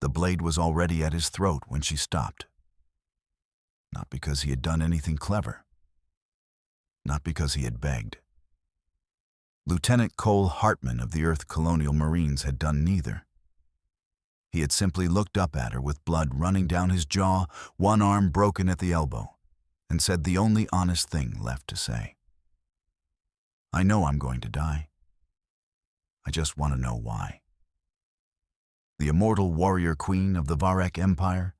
The blade was already at his throat when she stopped. Not because he had done anything clever. Not because he had begged. Lieutenant Cole Hartman of the Earth Colonial Marines had done neither. He had simply looked up at her with blood running down his jaw, one arm broken at the elbow, and said the only honest thing left to say. I know I'm going to die. I just want to know why. The immortal warrior queen of the Varek Empire,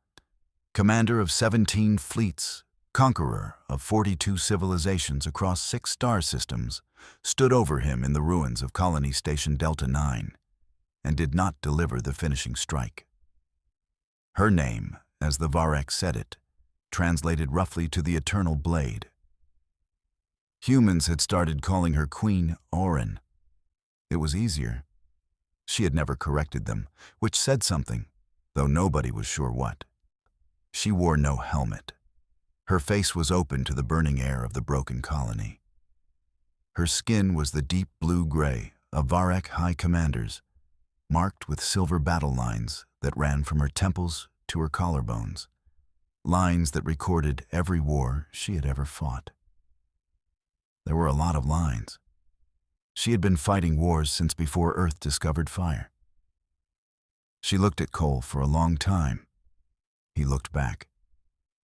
commander of 17 fleets, conqueror of 42 civilizations across 6 star systems, stood over him in the ruins of Colony Station Delta 9 and did not deliver the finishing strike. Her name, as the Varek said it, translated roughly to the Eternal Blade. Humans had started calling her Queen Orin. It was easier. She had never corrected them, which said something, though nobody was sure what. She wore no helmet. Her face was open to the burning air of the broken colony. Her skin was the deep blue-gray of Varek High Commanders, marked with silver battle lines that ran from her temples to her collarbones, lines that recorded every war she had ever fought. There were a lot of lines. She had been fighting wars since before Earth discovered fire. She looked at Cole for a long time. He looked back.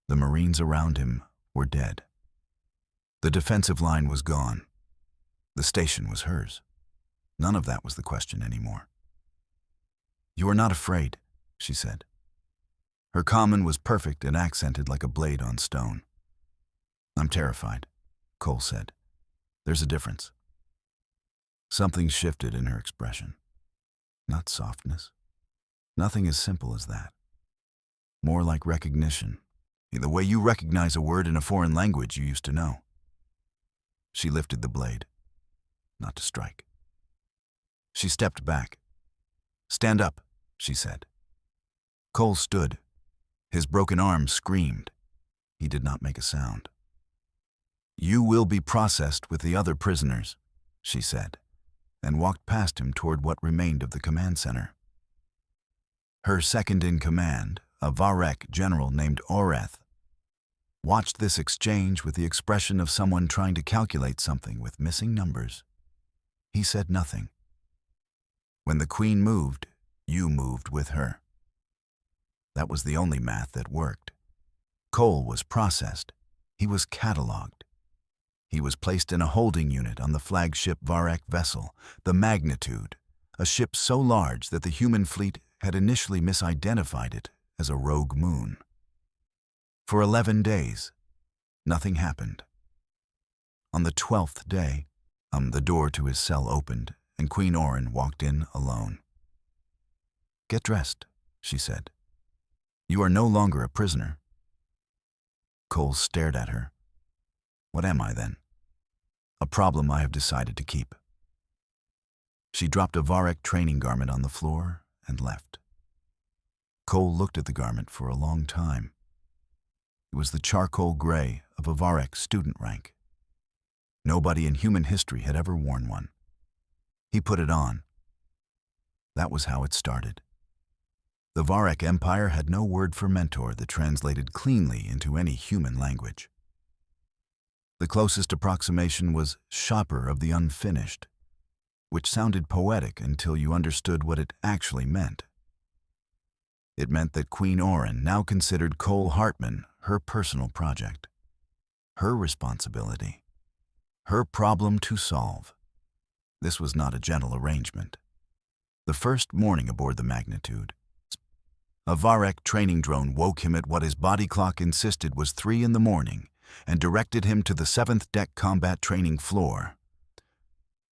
The Marines around him were dead. The defensive line was gone. The station was hers. None of that was the question anymore. You are not afraid, she said. Her common was perfect and accented like a blade on stone. I'm terrified, Cole said. There's a difference. Something shifted in her expression. Not softness. Nothing as simple as that. More like recognition. The way you recognize a word in a foreign language you used to know. She lifted the blade, not to strike. She stepped back. Stand up, she said. Cole stood. His broken arm screamed. He did not make a sound. You will be processed with the other prisoners, she said, and walked past him toward what remained of the command center. Her second-in-command, a Varek general named Oreth, watched this exchange with the expression of someone trying to calculate something with missing numbers. He said nothing. When the queen moved, you moved with her. That was the only math that worked. Cole was processed. He was cataloged. He was placed in a holding unit on the flagship Varek vessel, the Magnitude, a ship so large that the human fleet had initially misidentified it as a rogue moon. For 11 days, nothing happened. On the 12th day, the door to his cell opened, and Queen Orin walked in alone. Get dressed, she said. You are no longer a prisoner. Cole stared at her. What am I then? A problem I have decided to keep. She dropped a Varek training garment on the floor and left. Cole looked at the garment for a long time. It was the charcoal gray of a Varek student rank. Nobody in human history had ever worn one. He put it on. That was how it started. The Varek Empire had no word for mentor that translated cleanly into any human language. The closest approximation was shopper of the unfinished, which sounded poetic until you understood what it actually meant. It meant that Queen Orin now considered Cole Hartman her personal project, her responsibility, her problem to solve. This was not a gentle arrangement. The first morning aboard the Magnitude, a Varek training drone woke him at what his body clock insisted was 3 in the morning and directed him to the 7th deck combat training floor.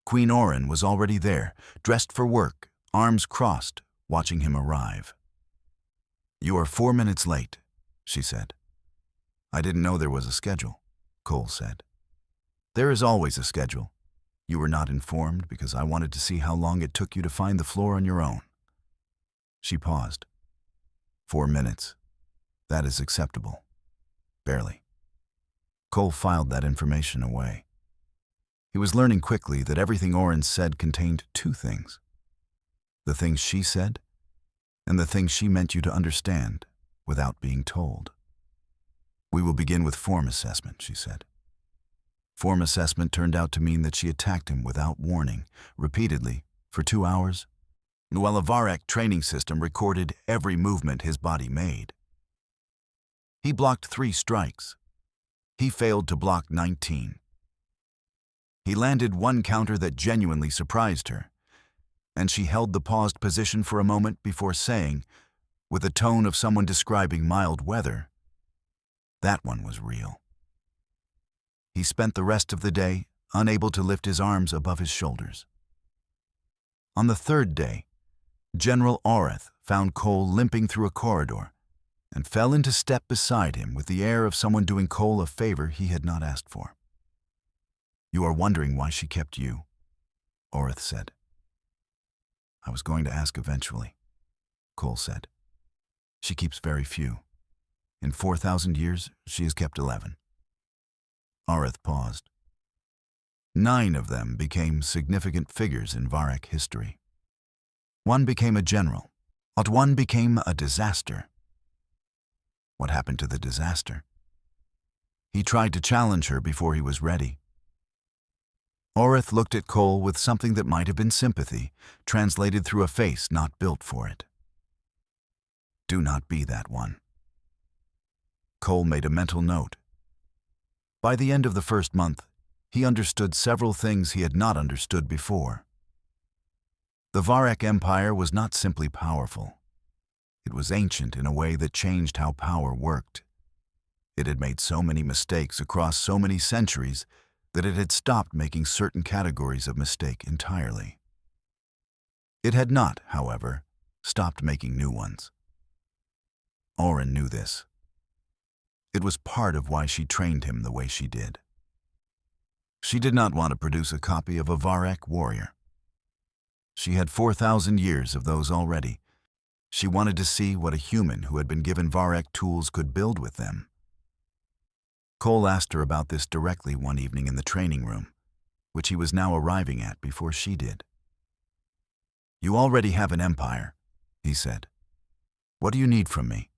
Queen Orin was already there, dressed for work, arms crossed, watching him arrive. You are 4 minutes late, she said. I didn't know there was a schedule, Cole said. There is always a schedule. You were not informed because I wanted to see how long it took you to find the floor on your own. She paused. 4 minutes. That is acceptable. Barely. Cole filed that information away. He was learning quickly that everything Orin said contained 2 things. The things she said and the things she meant you to understand without being told. "We will begin with form assessment," she said. Form assessment turned out to mean that she attacked him without warning, repeatedly, for 2 hours, while a Varek training system recorded every movement his body made. He blocked 3 strikes. He failed to block 19. He landed one counter that genuinely surprised her, and she held the paused position for a moment before saying, with the tone of someone describing mild weather, "That one was real." He spent the rest of the day unable to lift his arms above his shoulders. On the 3rd day, General Orcs found Cole limping through a corridor and fell into step beside him with the air of someone doing Cole a favor he had not asked for. "You are wondering why she kept you," Orcs said. "I was going to ask eventually," Cole said. "She keeps very few. In 4,000 years, she has kept 11. Orcs paused. 9 of them became significant figures in Varek history. 1 became a general, but 1 became a disaster. What happened to the disaster? He tried to challenge her before he was ready. Orcs looked at Cole with something that might have been sympathy, translated through a face not built for it. "Do not be that one." Cole made a mental note. By the end of the first month, he understood several things he had not understood before. The Varek Empire was not simply powerful. It was ancient in a way that changed how power worked. It had made so many mistakes across so many centuries that it had stopped making certain categories of mistake entirely. It had not, however, stopped making new ones. Orcs knew this. It was part of why she trained him the way she did. She did not want to produce a copy of a Varek warrior. She had 4,000 years of those already. She wanted to see what a human who had been given Varek tools could build with them. Cole asked her about this directly one evening in the training room, which he was now arriving at before she did. "You already have an empire," he said. "What do you need from me?"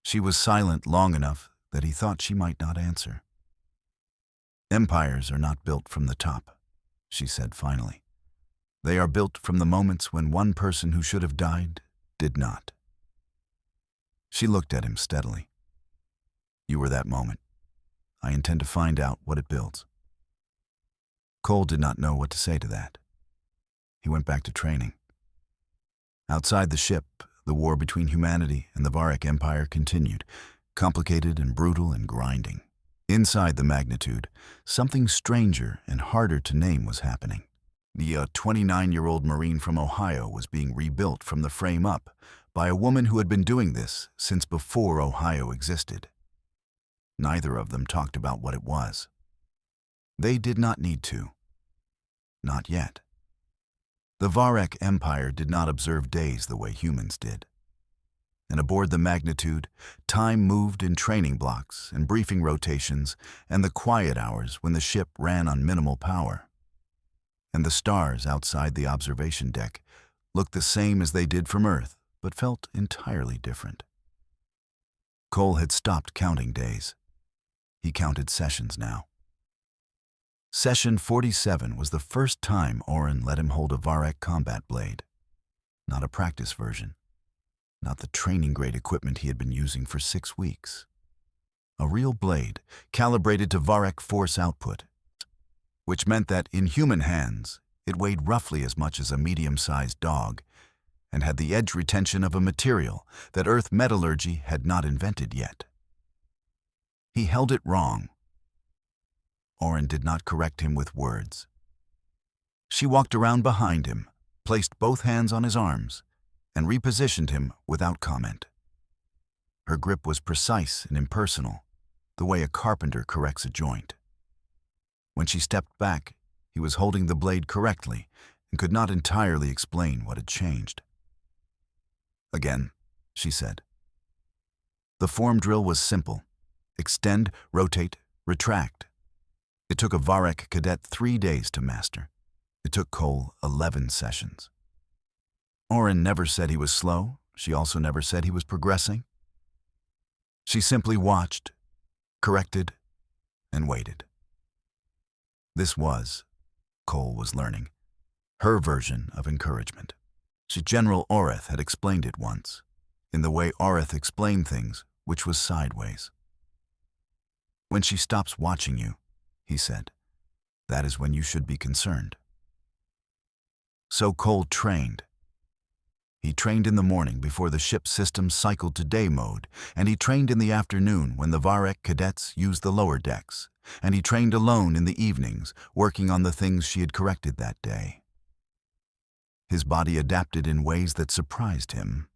She was silent long enough that he thought she might not answer. "Empires are not built from the top," she said finally. "They are built from the moments when one person who should have died did not." She looked at him steadily. "You were that moment. I intend to find out what it builds." Cole did not know what to say to that. He went back to training. Outside the ship, the war between humanity and the Varek Empire continued, complicated and brutal and grinding. Inside the magnitude, something stranger and harder to name was happening. The 29-year-old Marine from Ohio was being rebuilt from the frame up by a woman who had been doing this since before Ohio existed. Neither of them talked about what it was. They did not need to. Not yet. The Varek Empire did not observe days the way humans did. And aboard the magnitude, time moved in training blocks and briefing rotations and the quiet hours when the ship ran on minimal power. And the stars outside the observation deck looked the same as they did from Earth, but felt entirely different. Cole had stopped counting days. He counted sessions now. Session 47 was the first time Orcs let him hold a Varek combat blade. Not a practice version. Not the training-grade equipment he had been using for 6 weeks. A real blade, calibrated to Varek force output, which meant that in human hands, it weighed roughly as much as a medium-sized dog and had the edge retention of a material that Earth metallurgy had not invented yet. He held it wrong. Orcs did not correct him with words. She walked around behind him, placed both hands on his arms, and repositioned him without comment. Her grip was precise and impersonal, the way a carpenter corrects a joint. When she stepped back, he was holding the blade correctly and could not entirely explain what had changed. "Again," she said. The form drill was simple. Extend, rotate, retract. It took a Varek cadet 3 days to master. It took Cole 11 sessions. Oren never said he was slow. She also never said he was progressing. She simply watched, corrected, and waited. This was, Cole was learning, her version of encouragement. General Oreth had explained it once, in the way Oreth explained things, which was sideways. When she stops watching you, he said, that is when you should be concerned. So Cole trained. He trained in the morning before the ship's system cycled to day mode, and he trained in the afternoon when the Varek cadets used the lower decks, and he trained alone in the evenings, working on the things she had corrected that day. His body adapted in ways that surprised him.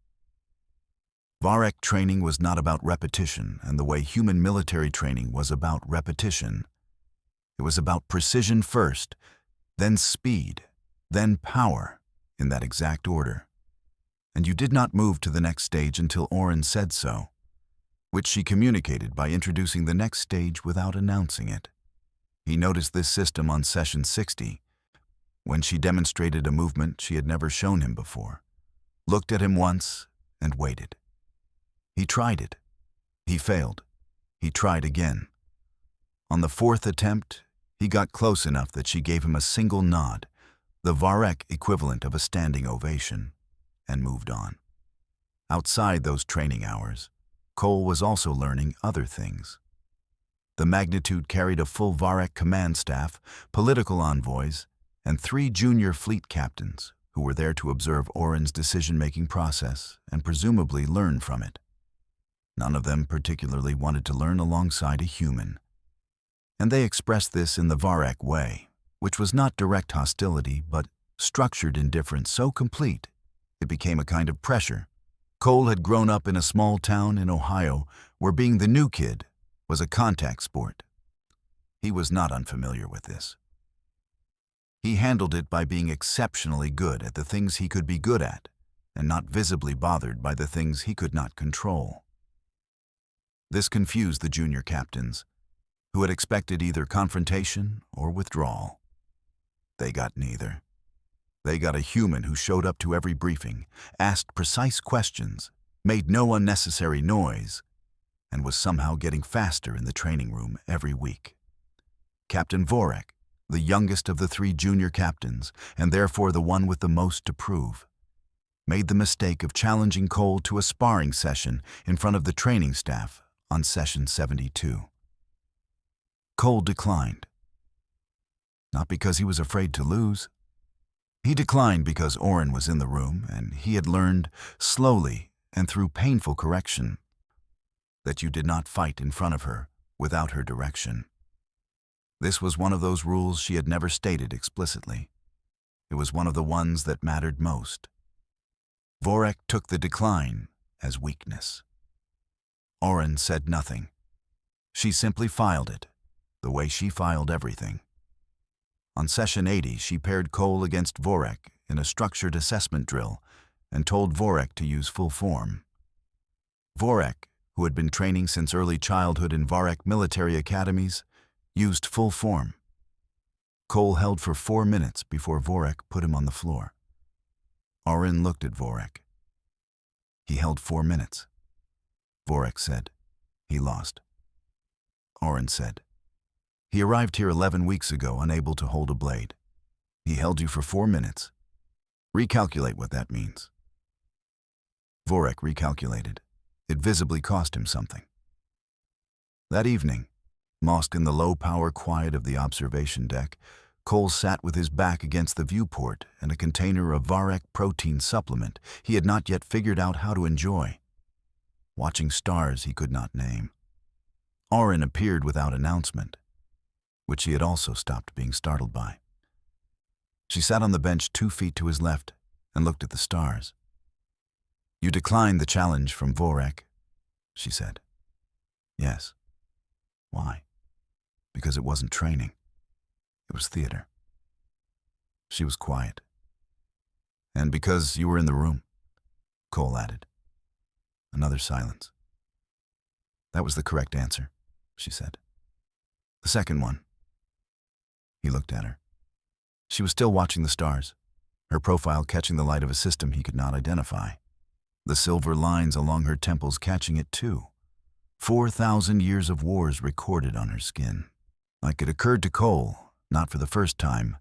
Varek training was not about repetition, and the way human military training was about repetition. It was about precision first, then speed, then power, in that exact order. And you did not move to the next stage until Oren said so, which she communicated by introducing the next stage without announcing it. He noticed this system on session 60, when she demonstrated a movement she had never shown him before, looked at him once, and waited. He tried it. He failed. He tried again. On the fourth attempt, he got close enough that she gave him a single nod, the Varek equivalent of a standing ovation, and moved on. Outside those training hours, Cole was also learning other things. The Magnitude carried a full Varek command staff, political envoys, and 3 junior fleet captains who were there to observe Oren's decision-making process and presumably learn from it. None of them particularly wanted to learn alongside a human. And they expressed this in the Varek way, which was not direct hostility, but structured indifference so complete it became a kind of pressure. Cole had grown up in a small town in Ohio where being the new kid was a contact sport. He was not unfamiliar with this. He handled it by being exceptionally good at the things he could be good at, and not visibly bothered by the things he could not control. This confused the junior captains, who had expected either confrontation or withdrawal. They got neither. They got a human who showed up to every briefing, asked precise questions, made no unnecessary noise, and was somehow getting faster in the training room every week. Captain Vorek, the youngest of the 3 junior captains, and therefore the one with the most to prove, made the mistake of challenging Cole to a sparring session in front of the training staff on session 72. Cole declined. Not because he was afraid to lose. He declined because Oren was in the room, and he had learned, slowly and through painful correction, that you did not fight in front of her without her direction. This was one of those rules she had never stated explicitly. It was one of the ones that mattered most. Vorek took the decline as weakness. Oren said nothing. She simply filed it, the way she filed everything. On session 80, she paired Cole against Vorek in a structured assessment drill and told Vorek to use full form. Vorek, who had been training since early childhood in Varek military academies, used full form. Cole held for 4 minutes before Vorek put him on the floor. Oren looked at Vorek. He held 4 minutes. Vorek said, he lost. Oren said, he arrived here 11 weeks ago, unable to hold a blade. He held you for 4 minutes. Recalculate what that means. Vorek recalculated. It visibly cost him something. That evening, lost in the low-power quiet of the observation deck, Cole sat with his back against the viewport and a container of Varek protein supplement he had not yet figured out how to enjoy, watching stars he could not name. Oren appeared without announcement, which he had also stopped being startled by. She sat on the bench 2 feet to his left and looked at the stars. You declined the challenge from Vorek, she said. Yes. Why? Because it wasn't training. It was theater. She was quiet. And because you were in the room, Cole added. Another silence. That was the correct answer, she said. The second one. He looked at her. She was still watching the stars, her profile catching the light of a system he could not identify. The silver lines along her temples catching it too. 4,000 years of wars recorded on her skin. Like it occurred to Cole, not for the first time,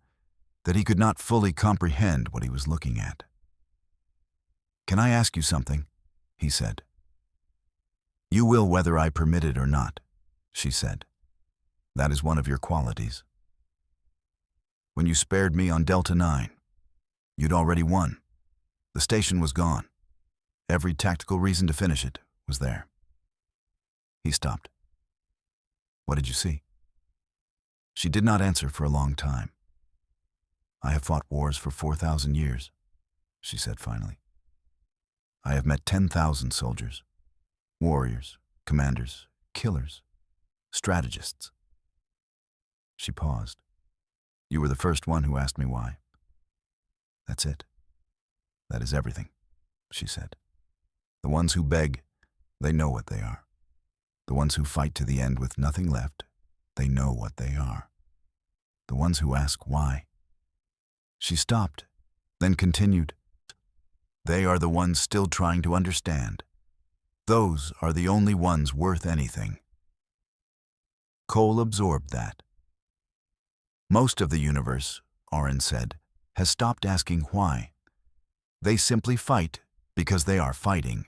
that he could not fully comprehend what he was looking at. "Can I ask you something?" he said. "You will whether I permit it or not," she said. "That is one of your qualities. When you spared me on Delta 9, you'd already won. The station was gone. Every tactical reason to finish it was there." He stopped. "What did you see?" She did not answer for a long time. "I have fought wars for 4,000 years, she said finally. "I have met 10,000 soldiers, warriors, commanders, killers, strategists." She paused. "You were the first one who asked me why." "That's it. That is everything," she said. "The ones who beg, they know what they are. The ones who fight to the end with nothing left, they know what they are. The ones who ask why." She stopped, then continued, "They are the ones still trying to understand. Those are the only ones worth anything." Cole absorbed that. Most of the universe, Oren said, has stopped asking why. They simply fight because they are fighting.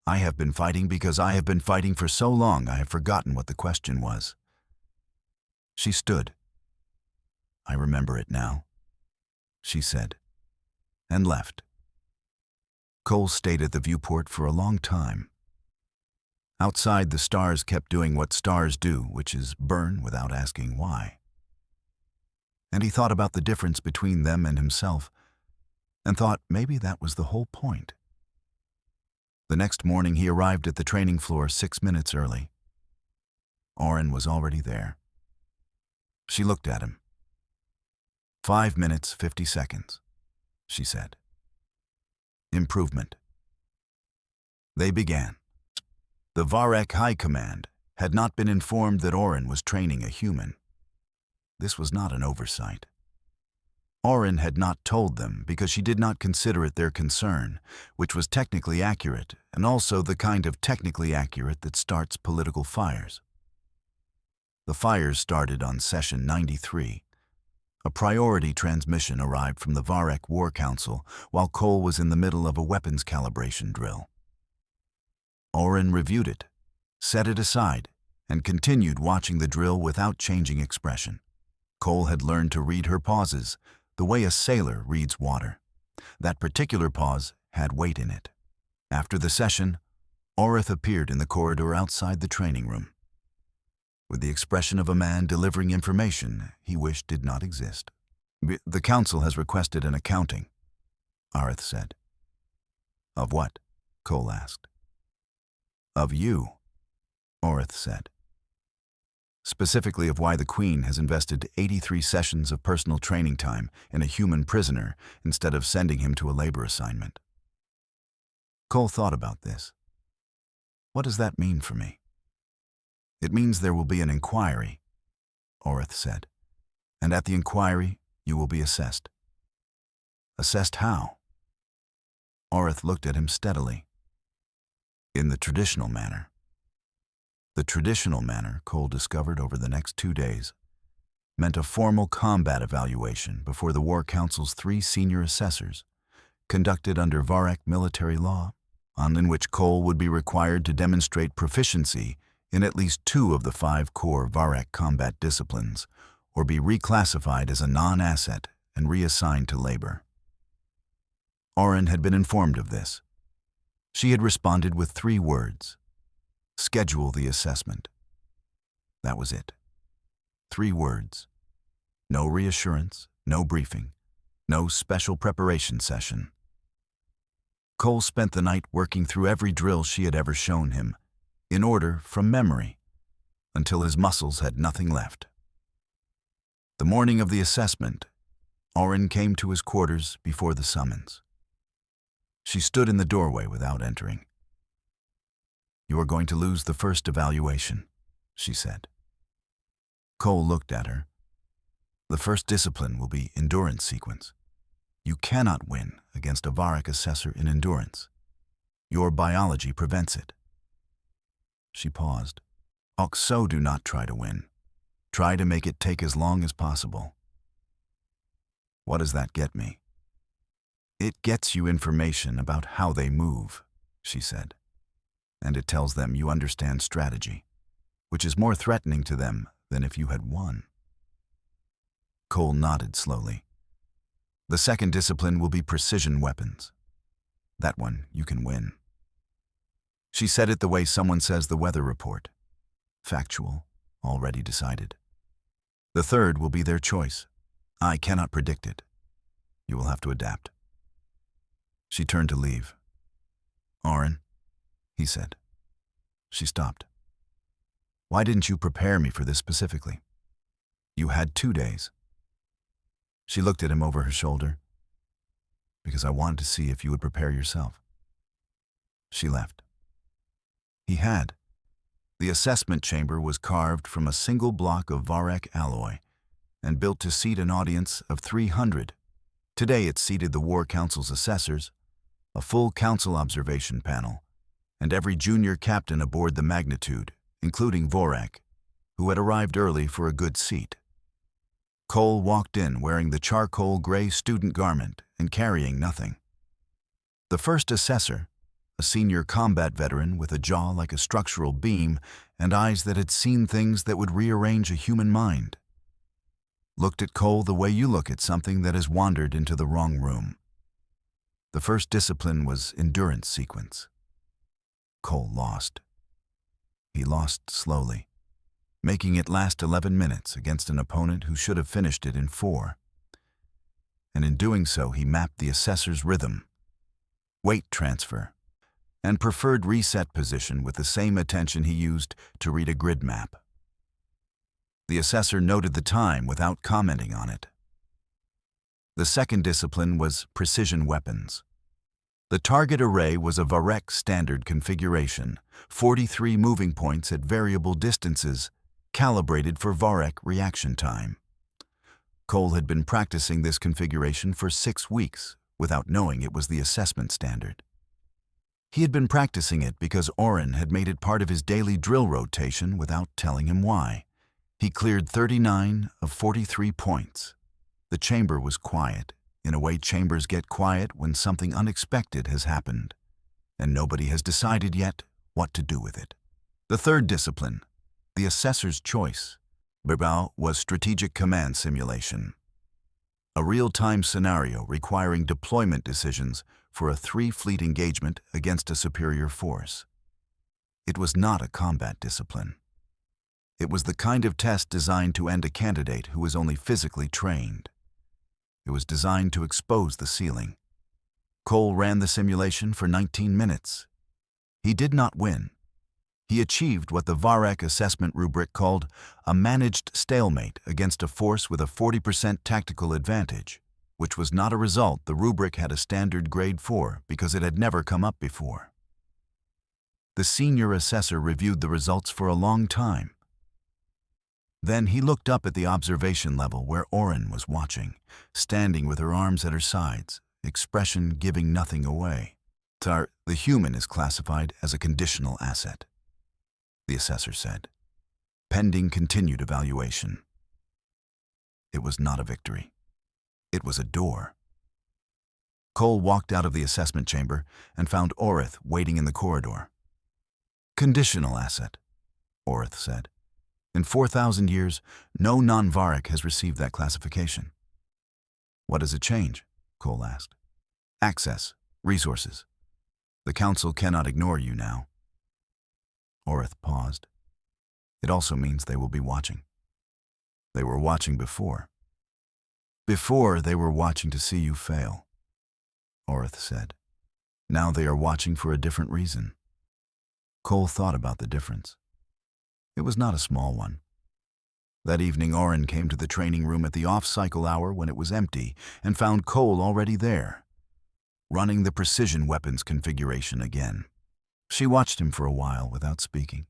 I have been fighting because I have been fighting for so long I have forgotten what the question was. She stood. "I remember it now," she said, and left. Cole stayed at the viewport for a long time. Outside, the stars kept doing what stars do, which is burn without asking why. And he thought about the difference between them and himself, and thought maybe that was the whole point. The next morning he arrived at the training floor 6 minutes early. Oren was already there. She looked at him. 5 minutes, 50 seconds, she said. Improvement. They began. The Varek High Command had not been informed that Oren was training a human. This was not an oversight. Oren had not told them because she did not consider it their concern, which was technically accurate, and also the kind of technically accurate that starts political fires. The fires started on session 93. A priority transmission arrived from the Varek War Council while Cole was in the middle of a weapons calibration drill. Oren reviewed it, set it aside, and continued watching the drill without changing expression. Cole had learned to read her pauses, the way a sailor reads water. That particular pause had weight in it. After the session, Orith appeared in the corridor outside the training room, with the expression of a man delivering information he wished did not exist. "The council has requested an accounting," Orith said. "Of what?" Cole asked. "Of you," Orith said. "Specifically of why the Queen has invested 83 sessions of personal training time in a human prisoner instead of sending him to a labor assignment." Cole thought about this. "What does that mean for me?" "It means there will be an inquiry," Orith said. "And at the inquiry, you will be assessed." "Assessed how?" Orith looked at him steadily. "In the traditional manner." The traditional manner, Cole discovered over the next 2 days, meant a formal combat evaluation before the War Council's 3 senior assessors, conducted under Varek military law, in which Cole would be required to demonstrate proficiency in at least 2 of the 5 core Varek combat disciplines, or be reclassified as a non-asset and reassigned to labor. Oren had been informed of this. She had responded with 3 words. Schedule the assessment. That was it. 3 words. No reassurance, no briefing, no special preparation session. Cole spent the night working through every drill she had ever shown him, in order from memory, until his muscles had nothing left. The morning of the assessment, Oren came to his quarters before the summons. She stood in the doorway without entering. "You are going to lose the first evaluation," she said. Cole looked at her. "The first discipline will be endurance sequence. You cannot win against a Varric assessor in endurance. Your biology prevents it. She paused. So do not try to win. Try to make it take as long as possible. What does that get me? It gets you information about how they move, she said. And it tells them you understand strategy, which is more threatening to them than if you had won. Cole nodded slowly. The second discipline will be precision weapons. That one you can win. She said it the way someone says the weather report. Factual, already decided. The third will be their choice. I cannot predict it. You will have to adapt. She turned to leave. Oren, he said. She stopped. Why didn't you prepare me for this specifically? You had 2 days. She looked at him over her shoulder. Because I wanted to see if you would prepare yourself. She left. He had. The assessment chamber was carved from a single block of Varric alloy and built to seat an audience of 300. Today it seated the War Council's assessors, a full council observation panel, and every junior captain aboard the Magnitude, including Vorak, who had arrived early for a good seat. Cole walked in wearing the charcoal gray student garment and carrying nothing. The first assessor, a senior combat veteran with a jaw like a structural beam and eyes that had seen things that would rearrange a human mind, looked at Cole the way you look at something that has wandered into the wrong room. The first discipline was endurance sequence. Cole lost. He lost slowly, making it last 11 minutes against an opponent who should have finished it in 4. And in doing so, he mapped the assessor's rhythm, weight transfer, and preferred reset position with the same attention he used to read a grid map. The assessor noted the time without commenting on it. The second discipline was precision weapons. The target array was a Varric standard configuration, 43 moving points at variable distances, calibrated for Varric reaction time. Cole had been practicing this configuration for 6 weeks without knowing it was the assessment standard. He had been practicing it because Oren had made it part of his daily drill rotation without telling him why. He cleared 39 of 43 points. The chamber was quiet, in a way chambers get quiet when something unexpected has happened, and nobody has decided yet what to do with it. The third discipline, the assessor's choice, was strategic command simulation. A real-time scenario requiring deployment decisions for a 3-fleet engagement against a superior force. It was not a combat discipline. It was the kind of test designed to end a candidate who was only physically trained. It was designed to expose the ceiling. Cole ran the simulation for 19 minutes. He did not win. He achieved what the Varric assessment rubric called a managed stalemate against a force with a 40% tactical advantage, which was not a result the rubric had a standard grade 4 because it had never come up before. The senior assessor reviewed the results for a long time. Then he looked up at the observation level where Oren was watching, standing with her arms at her sides, expression giving nothing away. The human is classified as a conditional asset, the assessor said, pending continued evaluation. It was not a victory. It was a door. Cole walked out of the assessment chamber and found Orith waiting in the corridor. Conditional asset, Orith said. In 4,000 years, no non-Varric has received that classification. What does it change? Cole asked. Access, resources. The Council cannot ignore you now. Orith paused. It also means they will be watching. They were watching before. Before, they were watching to see you fail, Orith said. Now they are watching for a different reason. Cole thought about the difference. It was not a small one. That evening, Oren came to the training room at the off-cycle hour when it was empty and found Cole already there, running the precision weapons configuration again. She watched him for a while without speaking.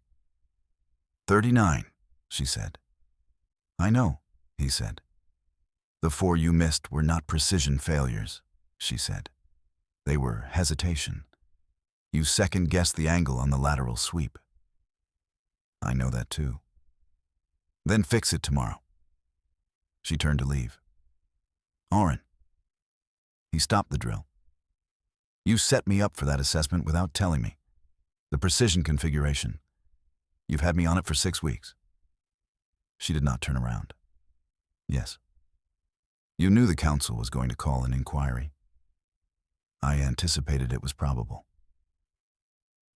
39, she said. I know, he said. The 4 you missed were not precision failures, she said. They were hesitation. You second-guessed the angle on the lateral sweep. I know that too. Then fix it tomorrow. She turned to leave. Oren. He stopped the drill. You set me up for that assessment without telling me. The precision configuration. You've had me on it for 6 weeks. She did not turn around. Yes. You knew the council was going to call an inquiry. I anticipated it was probable.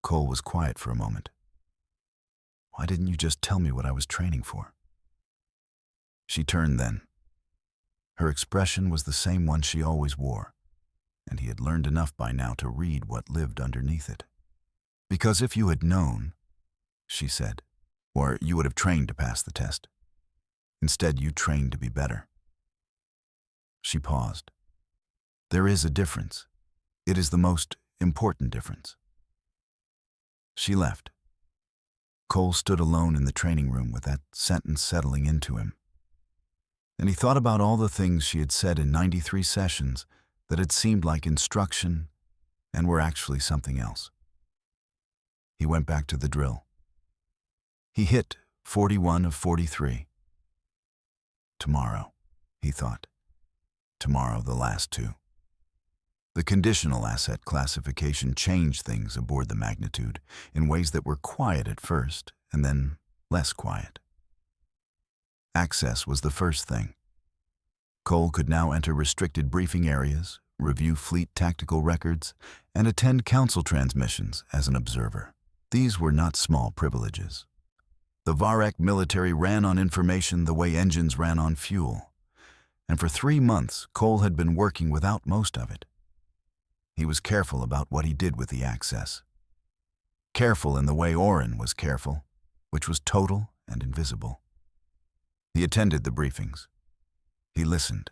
Cole was quiet for a moment. Why didn't you just tell me what I was training for? She turned then. Her expression was the same one she always wore, and he had learned enough by now to read what lived underneath it. Because if you had known, she said, or you would have trained to pass the test. Instead, you trained to be better. She paused. There is a difference. It is the most important difference. She left. Cole stood alone in the training room with that sentence settling into him. And he thought about all the things she had said in 93 sessions that had seemed like instruction and were actually something else. He went back to the drill. He hit 41 of 43. Tomorrow, he thought. Tomorrow, the last 2. The conditional asset classification changed things aboard the Magnitude in ways that were quiet at first and then less quiet. Access was the first thing. Cole could now enter restricted briefing areas, review fleet tactical records, and attend council transmissions as an observer. These were not small privileges. The Varek military ran on information the way engines ran on fuel, and for 3 months Cole had been working without most of it. He was careful about what he did with the access. Careful in the way Oren was careful, which was total and invisible. He attended the briefings. He listened.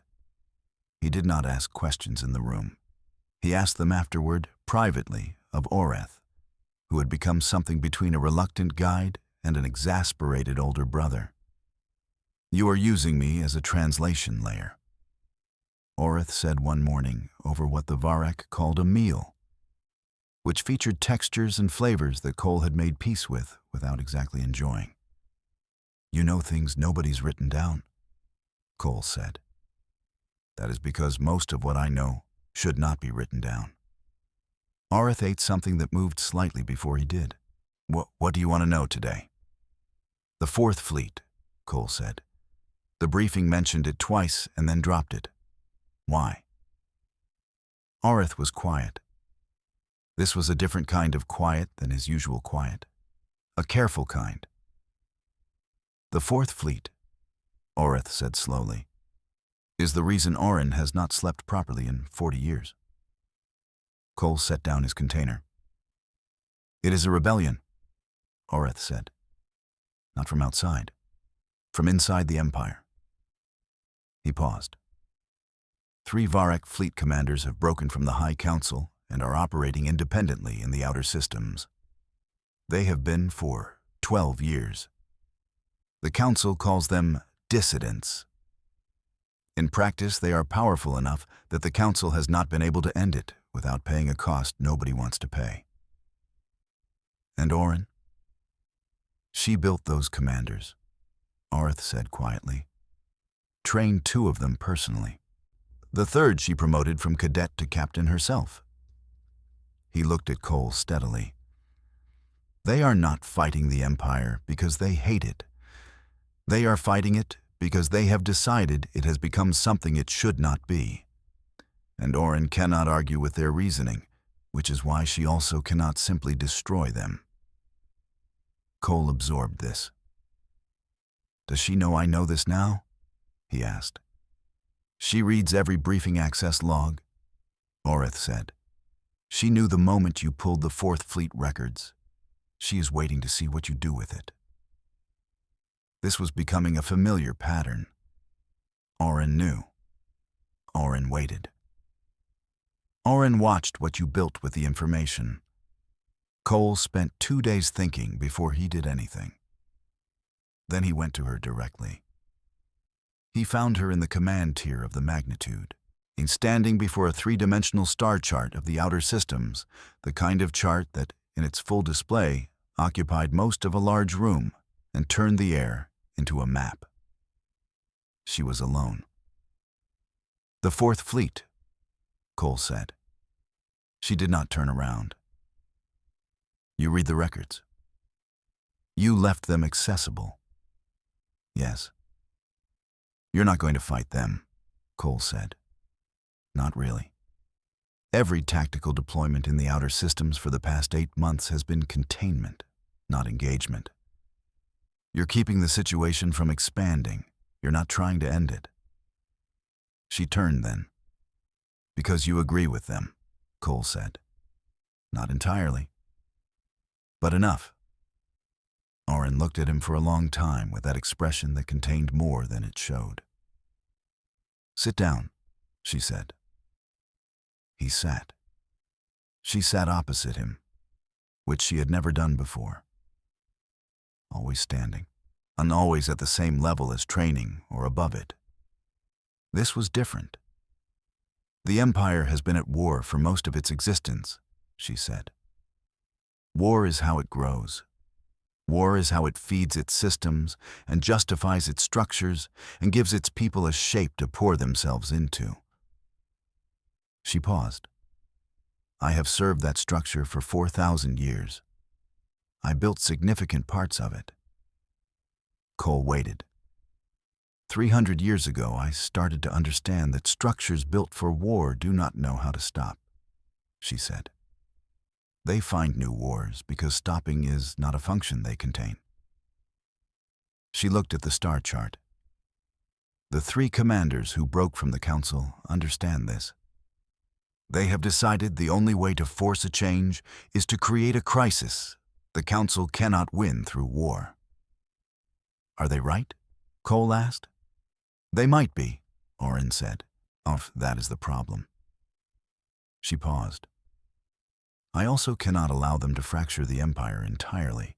He did not ask questions in the room. He asked them afterward, privately, of Oreth, who had become something between a reluctant guide and an exasperated older brother. You are using me as a translation layer, Oreth said one morning over what the Varek called a meal, which featured textures and flavors that Cole had made peace with without exactly enjoying. You know things nobody's written down, Cole said. That is because most of what I know should not be written down. Oreth ate something that moved slightly before he did. What do you want to know today? The 4th Fleet, Cole said. The briefing mentioned it twice and then dropped it. Why? Oreth was quiet. This was a different kind of quiet than his usual quiet. A careful kind. The 4th Fleet, Oreth said slowly, is the reason Oren has not slept properly in 40 years. Cole set down his container. It is a rebellion, Oreth said. Not from outside. From inside the Empire. He paused. 3 Varek fleet commanders have broken from the High Council and are operating independently in the outer systems. They have been for 12 years. The Council calls them dissidents. In practice, they are powerful enough that the Council has not been able to end it without paying a cost nobody wants to pay. And Oren? She built those commanders, Oreth said quietly. Trained 2 of them personally. The 3rd she promoted from cadet to captain herself. He looked at Cole steadily. They are not fighting the Empire because they hate it. They are fighting it because they have decided it has become something it should not be. And Oren cannot argue with their reasoning, which is why she also cannot simply destroy them. Cole absorbed this. Does she know I know this now? He asked. She reads every briefing access log, Oreth said. She knew the moment you pulled the 4th Fleet records. She is waiting to see what you do with it. This was becoming a familiar pattern. Oren knew. Oren waited. Oren watched what you built with the information. Cole spent 2 days thinking before he did anything. Then he went to her directly. He found her in the command tier of the magnitude, in standing before a three-dimensional star chart of the outer systems, the kind of chart that, in its full display, occupied most of a large room and turned the air into a map. She was alone. "The Fourth Fleet," Cole said. She did not turn around. "You read the records. You left them accessible." "Yes." "You're not going to fight them," Cole said. "Not really. Every tactical deployment in the outer systems for the past 8 months has been containment, not engagement. You're keeping the situation from expanding. You're not trying to end it." She turned then. "Because you agree with them," Cole said. "Not entirely, but enough." Oren looked at him for a long time with that expression that contained more than it showed. "Sit down," she said. He sat. She sat opposite him, which she had never done before. Always standing, and always at the same level as training or above it. This was different. "The Empire has been at war for most of its existence," she said. "War is how it grows. War is how it feeds its systems and justifies its structures and gives its people a shape to pour themselves into." She paused. "I have served that structure for 4,000 years. I built significant parts of it." Cole waited. 300 years ago, I started to understand that structures built for war do not know how to stop," she said. "They find new wars because stopping is not a function they contain." She looked at the star chart. "The 3 commanders who broke from the council understand this. They have decided the only way to force a change is to create a crisis. The council cannot win through war." "Are they right?" Cole asked. "They might be," Oren said. "That is the problem." She paused. "I also cannot allow them to fracture the Empire entirely.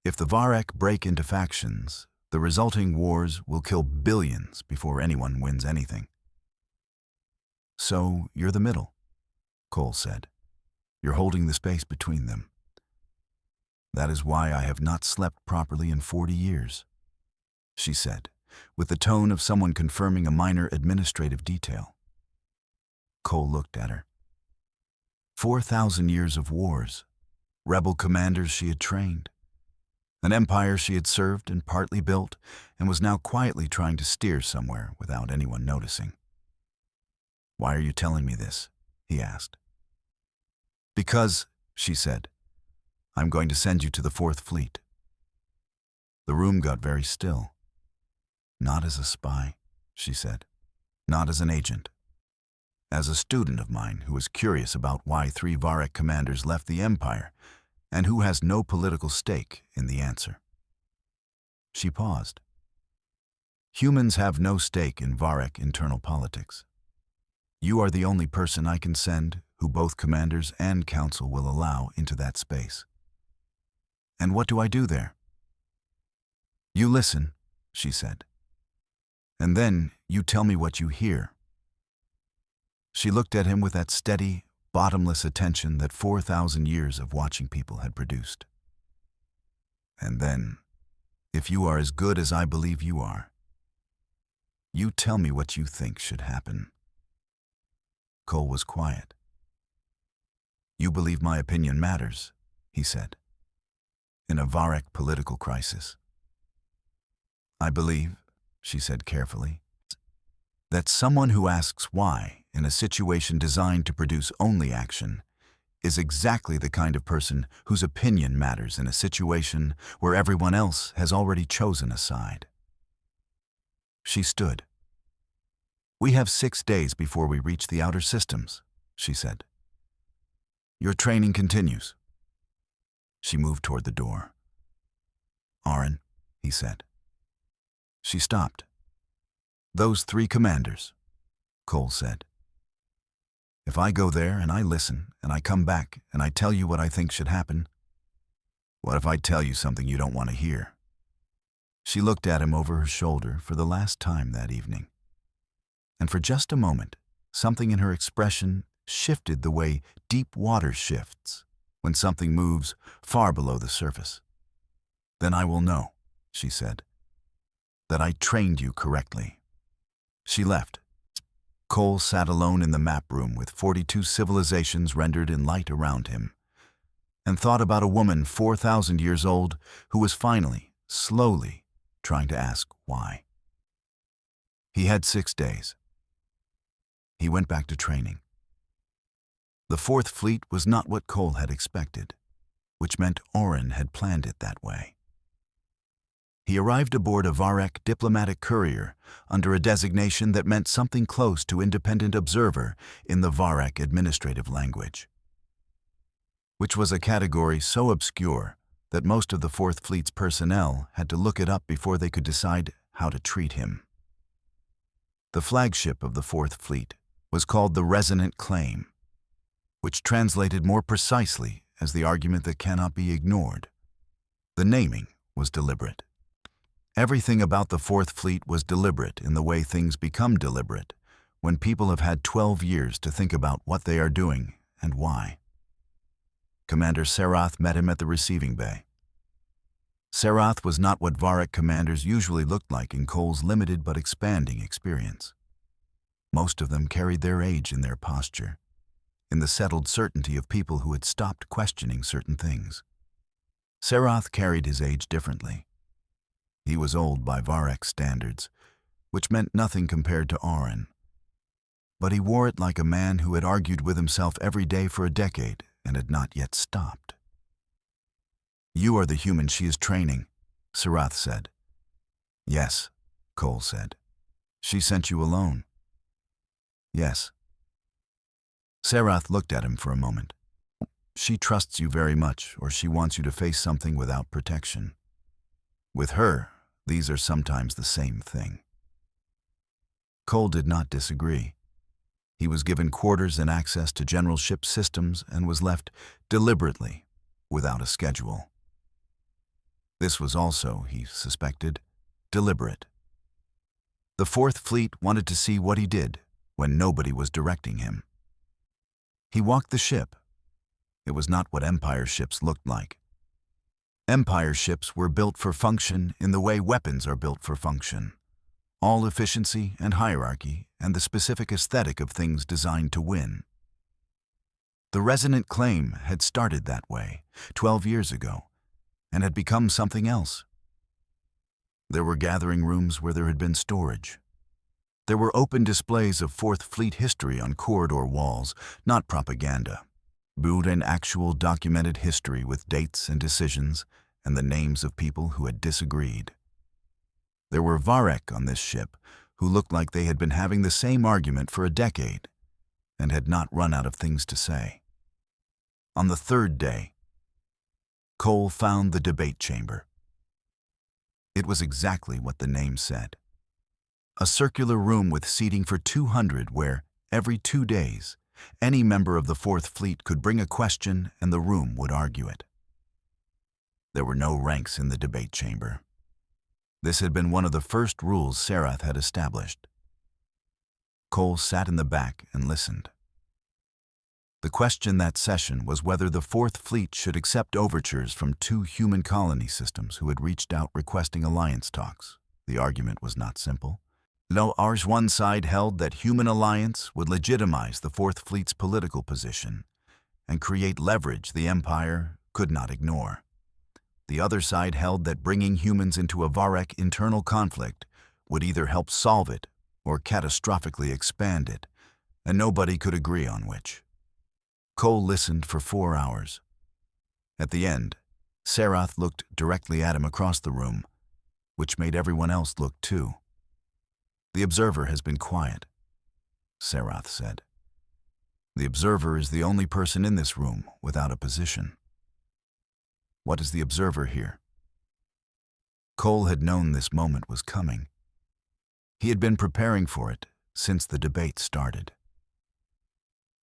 If the Varek break into factions, the resulting wars will kill billions before anyone wins anything." "So you're the middle," Cole said. "You're holding the space between them." "That is why I have not slept properly in 40 years, she said, with the tone of someone confirming a minor administrative detail. Cole looked at her. 4,000 years of wars, rebel commanders she had trained, an empire she had served and partly built and was now quietly trying to steer somewhere without anyone noticing. "Why are you telling me this?" he asked. "Because," she said, "I'm going to send you to the Fourth Fleet." The room got very still. "Not as a spy," she said. "Not as an agent. As a student of mine who is curious about why 3 Varek commanders left the Empire and who has no political stake in the answer." She paused. "Humans have no stake in Varek internal politics. You are the only person I can send who both commanders and council will allow into that space." "And what do I do there?" "You listen," she said. "And then you tell me what you hear." She looked at him with that steady, bottomless attention that 4,000 years of watching people had produced. "And then, if you are as good as I believe you are, you tell me what you think should happen." Cole was quiet. "You believe my opinion matters," he said, "in a Varek political crisis." "I believe," she said carefully, "that someone who asks why in a situation designed to produce only action is exactly the kind of person whose opinion matters in a situation where everyone else has already chosen a side." She stood. "We have 6 days before we reach the outer systems," she said. "Your training continues." She moved toward the door. "Oren," he said. She stopped. "Those 3 commanders," Cole said. "If I go there and I listen and I come back and I tell you what I think should happen, what if I tell you something you don't want to hear?" She looked at him over her shoulder for the last time that evening. And for just a moment, something in her expression shifted the way deep water shifts when something moves far below the surface. "Then I will know," she said, "that I trained you correctly." She left. Cole sat alone in the map room with 42 civilizations rendered in light around him, and thought about a woman 4,000 years old who was finally, slowly, trying to ask why. He had 6 days. He went back to training. The Fourth Fleet was not what Cole had expected, which meant Orin had planned it that way. He arrived aboard a Varek diplomatic courier under a designation that meant something close to independent observer in the Varek administrative language, which was a category so obscure that most of the Fourth Fleet's personnel had to look it up before they could decide how to treat him. The flagship of the Fourth Fleet was called the Resonant Claim, which translated more precisely as the argument that cannot be ignored. The naming was deliberate. Everything about the Fourth Fleet was deliberate in the way things become deliberate when people have had 12 years to think about what they are doing and why. Commander Serath met him at the receiving bay. Serath was not what Varek commanders usually looked like in Cole's limited but expanding experience. Most of them carried their age in their posture, in the settled certainty of people who had stopped questioning certain things. Serath carried his age differently. He was old by Varek standards, which meant nothing compared to Orin. But he wore it like a man who had argued with himself every day for a decade and had not yet stopped. "You are the human she is training," Serath said. "Yes," Cole said. "She sent you alone." "Yes." Serath looked at him for a moment. "She trusts you very much, or she wants you to face something without protection. With her, these are sometimes the same thing." Cole did not disagree. He was given quarters and access to general ship systems and was left deliberately, without a schedule. This was also, he suspected, deliberate. The Fourth Fleet wanted to see what he did when nobody was directing him. He walked the ship. It was not what Empire ships looked like. Empire ships were built for function in the way weapons are built for function. All efficiency and hierarchy and the specific aesthetic of things designed to win. The Resonant Claim had started that way 12 years ago and had become something else. There were gathering rooms where there had been storage. There were open displays of Fourth Fleet history on corridor walls, not propaganda, but an actual documented history with dates and decisions and the names of people who had disagreed. There were Varek on this ship who looked like they had been having the same argument for a decade and had not run out of things to say. On the third day, Cole found the debate chamber. It was exactly what the name said. A circular room with seating for 200 where, every 2 days, any member of the Fourth Fleet could bring a question and the room would argue it. There were no ranks in the debate chamber. This had been one of the first rules Serath had established. Cole sat in the back and listened. The question that session was whether the Fourth Fleet should accept overtures from 2 human colony systems who had reached out requesting alliance talks. The argument was not simple. Ours one side held that human alliance would legitimize the Fourth Fleet's political position and create leverage the Empire could not ignore. The other side held that bringing humans into a Varek internal conflict would either help solve it or catastrophically expand it, and nobody could agree on which. Cole listened for 4 hours. At the end, Serath looked directly at him across the room, which made everyone else look too. "The observer has been quiet," Serath said. "The observer is the only person in this room without a position." "What is the observer here?" Cole had known this moment was coming. He had been preparing for it since the debate started.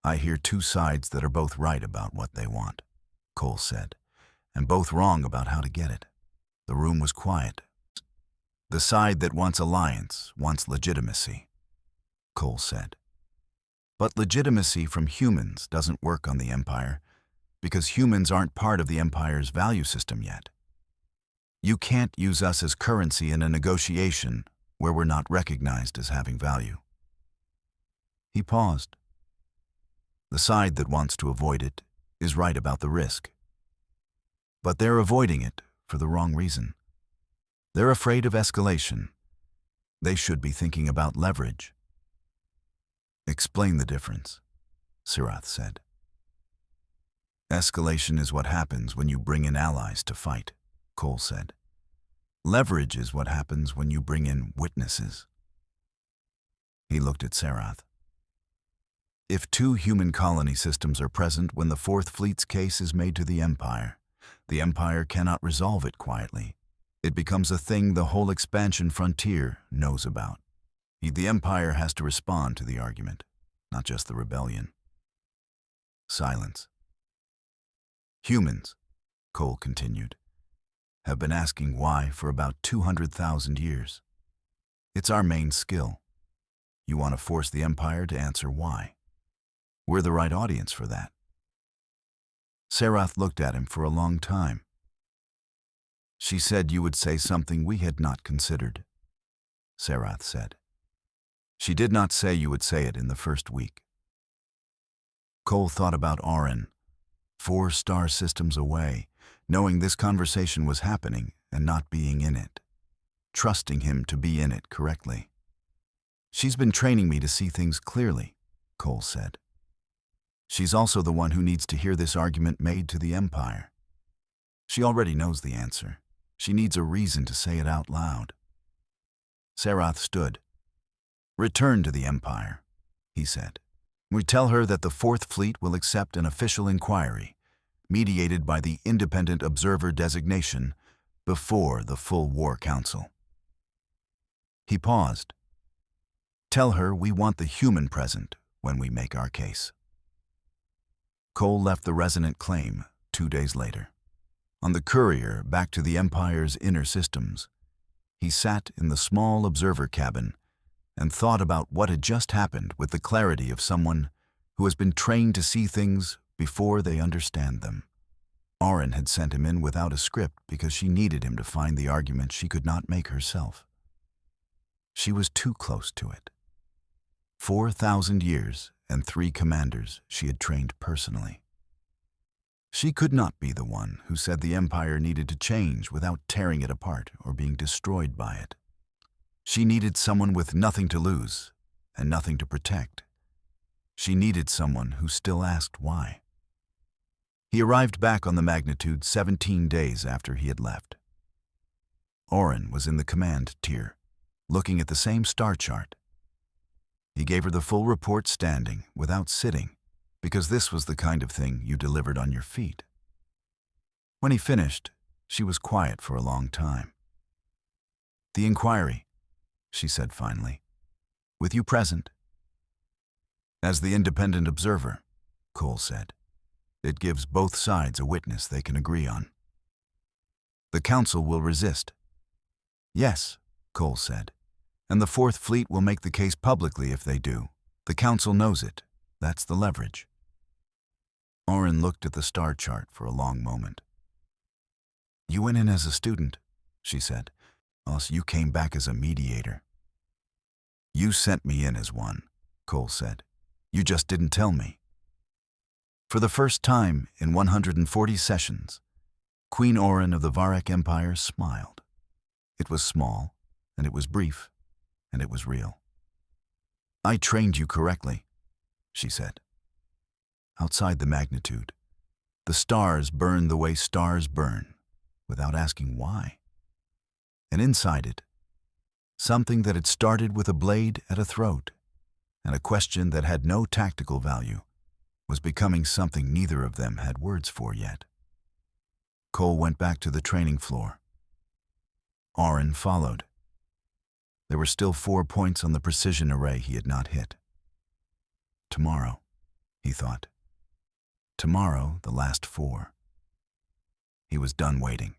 "I hear 2 sides that are both right about what they want," Cole said, "and both wrong about how to get it." The room was quiet. The side that wants alliance wants legitimacy, Cole said. But legitimacy from humans doesn't work on the Empire, because humans aren't part of the Empire's value system yet. You can't use us as currency in a negotiation where we're not recognized as having value. He paused. The side that wants to avoid it is right about the risk. But they're avoiding it for the wrong reason. They're afraid of escalation. They should be thinking about leverage. Explain the difference, Sirath said. Escalation is what happens when you bring in allies to fight, Cole said. Leverage is what happens when you bring in witnesses. He looked at Sarath. If 2 human colony systems are present when the Fourth Fleet's case is made to the Empire cannot resolve it quietly. It becomes a thing the whole expansion frontier knows about. The Empire has to respond to the argument, not just the rebellion. Silence. Humans, Cole continued, have been asking why for about 200,000 years. It's our main skill. You want to force the Empire to answer why. We're the right audience for that. Sarath looked at him for a long time. She said you would say something we had not considered, Sarath said. She did not say you would say it in the first week. Cole thought about Orin, 4 star systems away, knowing this conversation was happening and not being in it, trusting him to be in it correctly. She's been training me to see things clearly, Cole said. She's also the one who needs to hear this argument made to the Empire. She already knows the answer. She needs a reason to say it out loud. Sarath stood. Return to the Empire, he said. We tell her that the Fourth Fleet will accept an official inquiry, mediated by the Independent Observer designation, before the full War Council. He paused. Tell her we want the human present when we make our case. Cole left the resonant claim 2 days later. On the courier back to the Empire's inner systems, he sat in the small observer cabin and thought about what had just happened with the clarity of someone who has been trained to see things before they understand them. Orin had sent him in without a script because she needed him to find the argument she could not make herself. She was too close to it. 4,000 years and 3 commanders she had trained personally. She could not be the one who said the Empire needed to change without tearing it apart or being destroyed by it. She needed someone with nothing to lose and nothing to protect. She needed someone who still asked why. He arrived back on the Magnitude 17 days after he had left. Orin was in the command tier, looking at the same star chart. He gave her the full report standing, without sitting, because this was the kind of thing you delivered on your feet. When he finished, she was quiet for a long time. The inquiry, she said finally, with you present. As the independent observer, Cole said, it gives both sides a witness they can agree on. The Council will resist. Yes, Cole said, and the Fourth Fleet will make the case publicly if they do. The Council knows it. That's the leverage. Orin looked at the star chart for a long moment. You went in as a student, she said, else you came back as a mediator. You sent me in as one, Cole said. You just didn't tell me. For the first time in 140 sessions, Queen Orin of the Varek Empire smiled. It was small, and it was brief, and it was real. I trained you correctly, she said. Outside the Magnitude, the stars burn the way stars burn, without asking why. And inside it, something that had started with a blade at a throat, and a question that had no tactical value, was becoming something neither of them had words for yet. Cole went back to the training floor. Orin followed. There were still 4 points on the precision array he had not hit. Tomorrow, he thought. Tomorrow, the last 4. He was done waiting.